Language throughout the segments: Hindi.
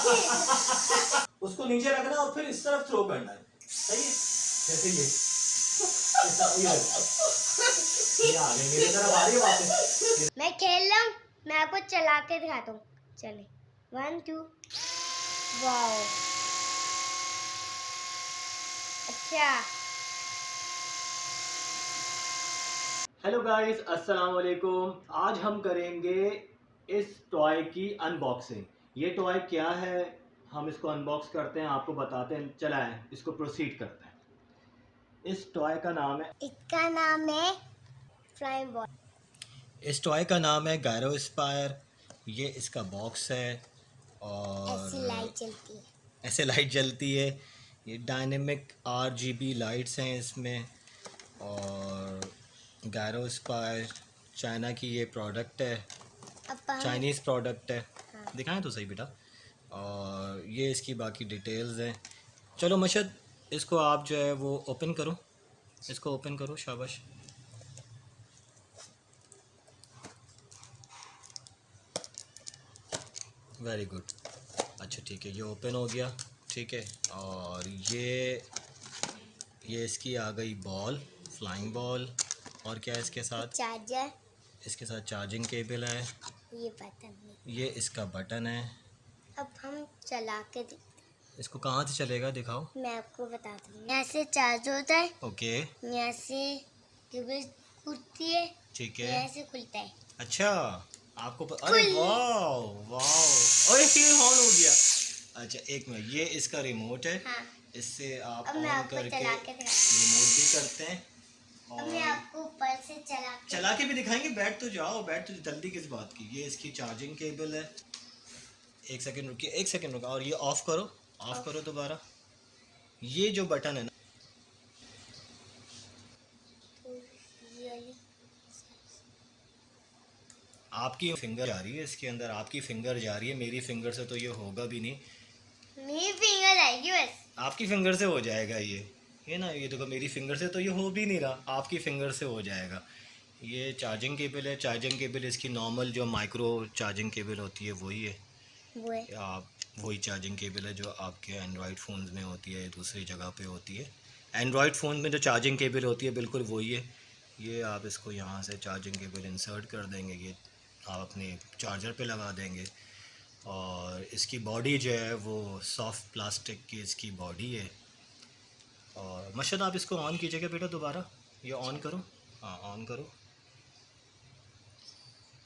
उसको नीचे रखना और फिर इस तरफ थ्रो करना है, सही है? जैसे ये आ गई मेरी तरफ, आ रही है वापस। मैं खेल रहा हूँ, मैं आपको चला के दिखाता हूँ। चले 1 2। वाओ, अच्छा। हेलो गाइस, अस्सलाम वालेकुम। आज हम करेंगे इस टॉय की अनबॉक्सिंग। ये टॉय क्या है, हम इसको अनबॉक्स करते हैं, आपको बताते हैं। चलाएं, इसको प्रोसीड करते हैं। इस टॉय का नाम है, इसका नाम है फ्लाइंग बॉल। इस टॉय का नाम है गायरोस्पायर। ये इसका बॉक्स है ऐसी और लाइट चलती है। ऐसे लाइट जलती है। ये डायनेमिक RGB लाइट्स हैं इसमें। और गायरोस्पायर चाइना की ये प्रोडक्ट है, चाइनीज़ प्रोडक्ट है। हाँ। दिखाएं तो सही बेटा। और ये इसकी बाकी डिटेल्स हैं। चलो मशद, इसको आप जो है वो ओपन करो, इसको ओपन करो, शाबाश। वेरी गुड, अच्छा ठीक है, ये ओपन हो गया, ठीक है। और ये इसकी आ गई बॉल, फ्लाइंग बॉल। और क्या है इसके साथ? चार्जर। इसके साथ चार्जिंग केबल है। ये बटन है। ये इसका बटन है। अब हम चला के देखते हैं। इसको कहाँ से चलेगा, दिखाओ। मैं आपको बताती हूँ। यहाँ से चार्ज होता है, ओके, यहाँ से केबल खुलती है, ठीक है। यहाँ से खुलता है। अच्छा, आपको अरे वाह वाह, अरे ये ऑन हो गया। अच्छा एक मिनट, ये इसका रिमोट है। हाँ। इससे आप अब मैं ऑन आपको करके चला के रिमोट भी करते हैं। अब मैं आपको ऊपर से चला के भी दिखाएंगे। बैठ तो जाओ, बैठ तो, जल्दी किस बात की। ये इसकी चार्जिंग केबल है। एक सेकंड रुकिए, एक सेकंड रुका। और ये ऑफ करो, ऑफ करो दोबारा। ये जो बटन है ना, आपकी फिंगर जा रही है इसके अंदर, आपकी फिंगर जा रही है। मेरी फिंगर से तो ये होगा भी नहीं। मेरी फिंगर आएगी बस। आपकी फिंगर से हो जाएगा ये ना, ये देखो, मेरी फिंगर से तो ये हो भी नहीं रहा, आपकी फिंगर से हो जाएगा। ये चार्जिंग केबल है। चार्जिंग केबल इसकी नॉर्मल जो माइक्रो चार्जिंग केबल होती है वही है। वो है। आप वही चार्जिंग केबल है जो आपके एंड्रॉयड फ़ोन्स में होती है, दूसरी जगह पे होती है। एंड्रॉयड फ़ोन में जो चार्जिंग केबल होती है बिल्कुल वही है। ये आप इसको यहाँ से चार्जिंग केबल इंसर्ट कर देंगे, ये आप अपने चार्जर पे लगा देंगे। और इसकी बॉडी जो है वो सॉफ्ट प्लास्टिक की इसकी बॉडी है। और मशद, आप इसको ऑन कीजिएगा बेटा दोबारा। ये ऑन करो, हाँ ऑन करो,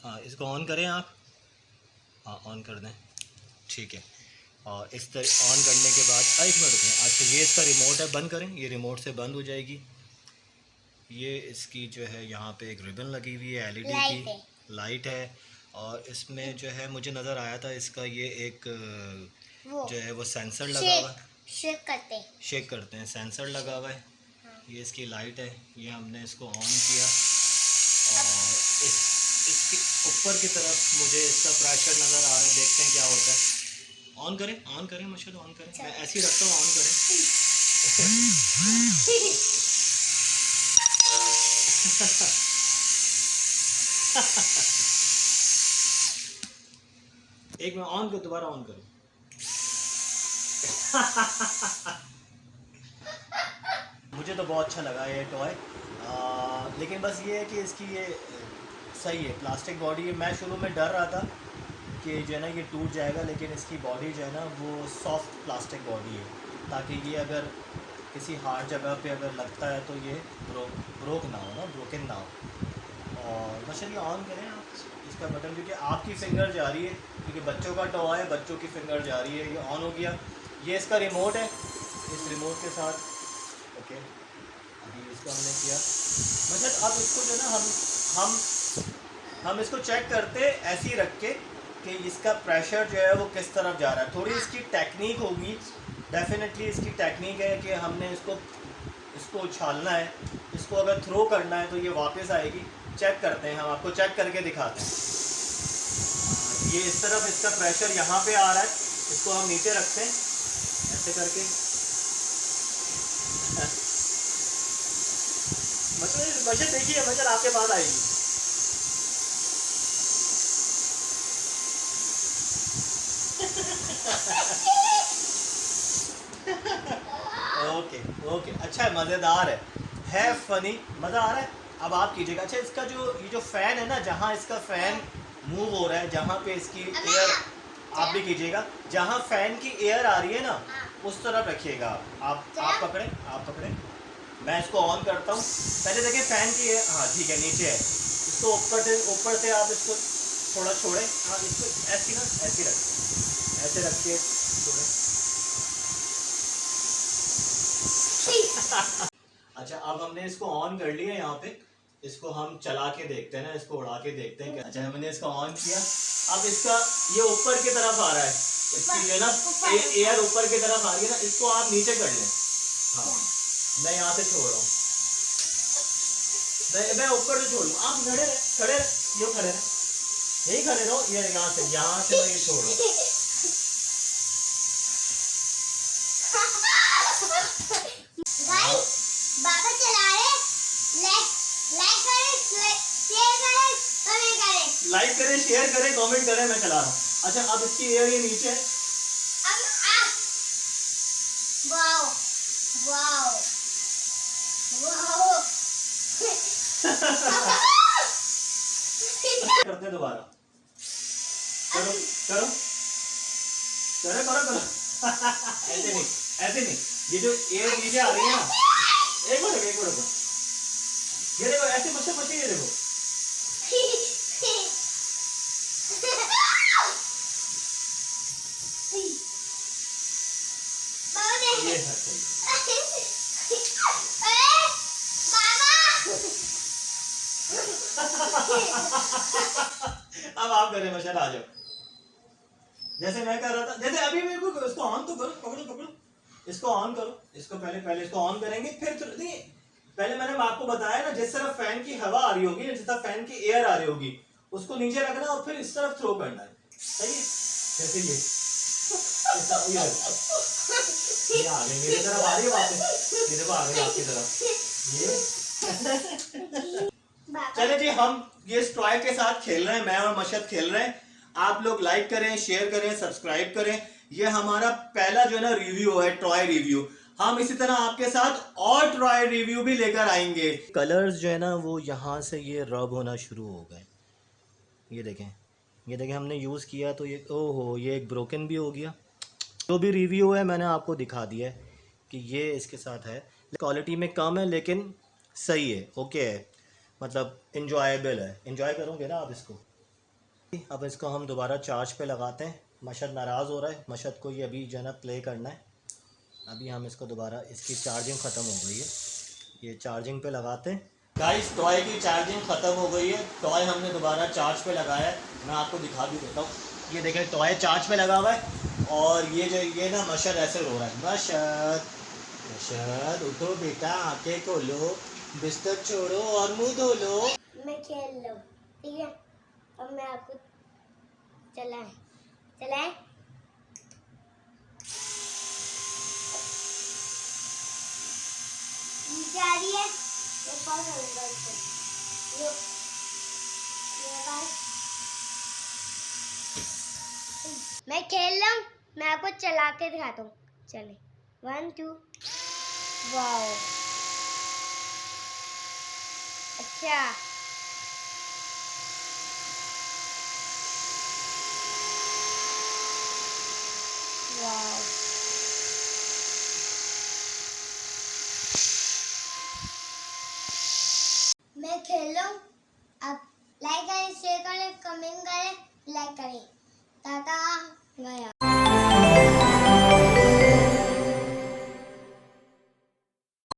हाँ इसको ऑन करें आप, हाँ ऑन कर दें, ठीक है। और इस तरह ऑन करने के बाद, एक मिनट रुकें। अच्छा, ये इसका रिमोट है, बंद करें, ये रिमोट से बंद हो जाएगी। ये इसकी जो है यहाँ पे एक रिबन लगी हुई है, LED की लाइट है। और इसमें जो है मुझे नज़र आया था इसका ये एक जो है वो सेंसर लगा हुआ है। शेक करते हैं, सेंसर लगा हुआ है। हाँ। ये इसकी लाइट है, ये हमने इसको ऑन किया। और इसके ऊपर की तरफ मुझे इसका प्रेशर नज़र आ रहा है, देखते हैं क्या होता है। ऑन करें, ऑन करें मशहूर, ऑन करें। मैं ऐसे ही रखता हूँ, ऑन करें। एक मिनट, ऑन करो, दोबारा ऑन करो। मुझे तो बहुत अच्छा लगा ये टॉय, लेकिन बस ये है कि इसकी ये सही है, प्लास्टिक बॉडी है। मैं शुरू में डर रहा था कि जो है ना ये टूट जाएगा, लेकिन इसकी बॉडी जो है ना वो सॉफ्ट प्लास्टिक बॉडी है, ताकि ये अगर किसी हार्ड जगह पे अगर लगता है तो ये ब्रोक ना हो, ना ब्रोकन ना हो। और बस ये ऑन करें आप इसका बटन, क्योंकि आपकी फिंगर जा रही है, क्योंकि बच्चों का टॉय है, बच्चों की फिंगर जा रही है। ये ऑन हो गया। ये इसका रिमोट है, इस रिमोट के साथ ओके। अभी इसको हमने किया। मतलब अब इसको जो है ना हम इसको चेक करते ऐसे ही रख के कि इसका प्रेशर जो है वो किस तरफ जा रहा है। थोड़ी इसकी टेक्निक होगी, डेफिनेटली इसकी टेक्निक है कि हमने इसको उछालना है, इसको अगर थ्रो करना है तो ये वापस आएगी। चेक करते हैं, हम आपको चेक करके दिखाते हैं। ये इस तरफ इसका प्रेशर यहाँ पे आ रहा है, इसको हम नीचे रखते हैं ऐसे करके। मतलब देखिए, मजल आपके पास आएगी। ओके ओके, अच्छा है, मज़ेदार है फनी, मज़ा आ रहा है। अब आप कीजिएगा। अच्छा, इसका जो ये जो फ़ैन है ना, जहाँ इसका फ़ैन मूव हो रहा है, जहाँ पे इसकी एयर, आप भी कीजिएगा, जहाँ फ़ैन की एयर आ रही है ना, उस तरफ रखिएगा। आप पकड़ें, आप पकड़ें, मैं इसको ऑन करता हूँ। पहले देखिए फ़ैन की एयर, हाँ ठीक है, नीचे है। इसको ऊपर से आप इसको थोड़ा छोड़ें। हाँ, इसको ऐसी ना, ऐसी रखें, ऐसे रख के छोड़ें। अच्छा, अब हमने इसको ऑन कर लिया यहाँ पे। इसको हम चला के देखते हैं ना, इसको उड़ा के देखते हैं। अच्छा, हमने इसको ऑन किया। अब इसका ये ऊपर की तरफ आ रहा है, इसकी जो है ना एयर ऊपर की तरफ आ रही है ना, इसको आप नीचे कर लें। हाँ, मैं यहाँ से छोड़ रहा हूँ, मैं ऊपर से छोड़ूँ, आप खड़े रहे, ये खड़े रहे, यही खड़े रहो, ये यहाँ से मैं ये छोड़ रहा हूँ। बाबा चला रहे, लाइक करें, शेयर करें, कमेंट करें, मैं चला रहा हूँ। अच्छा, अब इसकी एयर ये नीचे है। Wow wow wow. करते हैं दोबारा, करो करो करो करो करो। ऐसे नहीं, ये जो एयर नीचे आ रही है ना, एक मिनट, ये देखो, ऐसे मच्छर, ये देखो, ये है सही। अब आप करें, मच्छर आ जाओ, जैसे मैं कर रहा था, जैसे अभी मेरे को इसको ऑन तो करो, पकड़ो, इसको ऑन करो, इसको पहले इसको ऑन करेंगे, फिर नहीं, पहले मैंने आपको बताया ना, जिस तरफ फैन की हवा आ रही होगी, जिस तरफ फैन की एयर आ रही होगी, उसको नीचे रखना और फिर इस तरफ थ्रो करना है, सही है? जैसे ये आ गई मेरी तरफ, आ रही है वापस, ये देखो आ गई आपकी तरफ ये। चले जी, हम ये टॉय के साथ खेल रहे हैं, मैं और मशद खेल रहे हैं। आप लोग लाइक करें, शेयर करें, सब्सक्राइब करें। ये हमारा पहला जो है ना रिव्यू है, टॉय रिव्यू। हम इसी तरह आपके साथ और टॉय रिव्यू भी लेकर आएंगे। कलर्स जो है ना, वो यहाँ से ये रब होना शुरू हो गए। ये देखें हमने यूज़ किया तो ये, ओहो, ये एक ब्रोकन भी हो गया। जो भी रिव्यू है मैंने आपको दिखा दिया है कि ये इसके साथ है। क्वालिटी में कम है लेकिन सही है, ओके है, मतलब इंजॉयबल है, इंजॉय करोगे ना आप इसको। अब इसको हम दोबारा चार्ज पे लगाते हैं। मशद नाराज़ हो रहा है, मशद को ये अभी जो है ना प्ले करना है। अभी हम इसको दोबारा, इसकी चार्जिंग ख़त्म हो गई है, ये चार्जिंग पे लगाते हैं। गाइस, टॉय की चार्जिंग ख़त्म हो गई है, टॉय हमने दोबारा चार्ज पे लगाया है। मैं आपको दिखा भी देता हूँ, ये देखें, टॉय चार्ज पे लगा हुआ है। और ये ना मशद ऐसे रो रहा है, मशद उठो बेटा, आंखें खोलो, बिस्तर छोड़ो और मुंह धो लो। मैं खेल लूँ, ठीक है? अब मैं आपको चलाएं। नीचे आ रही है, एक और करूँगा इसको। मेरे पास मैं खेल रहा हूँ, मैं आपको चला के दिखाता हूँ। चले, 1 2। वाओ, अच्छा, वाओ। मैं खेल रहा हूँ, आप लाइक करें, शेयर करें, कमेंट करें, लाइक करें। टाटा, गया।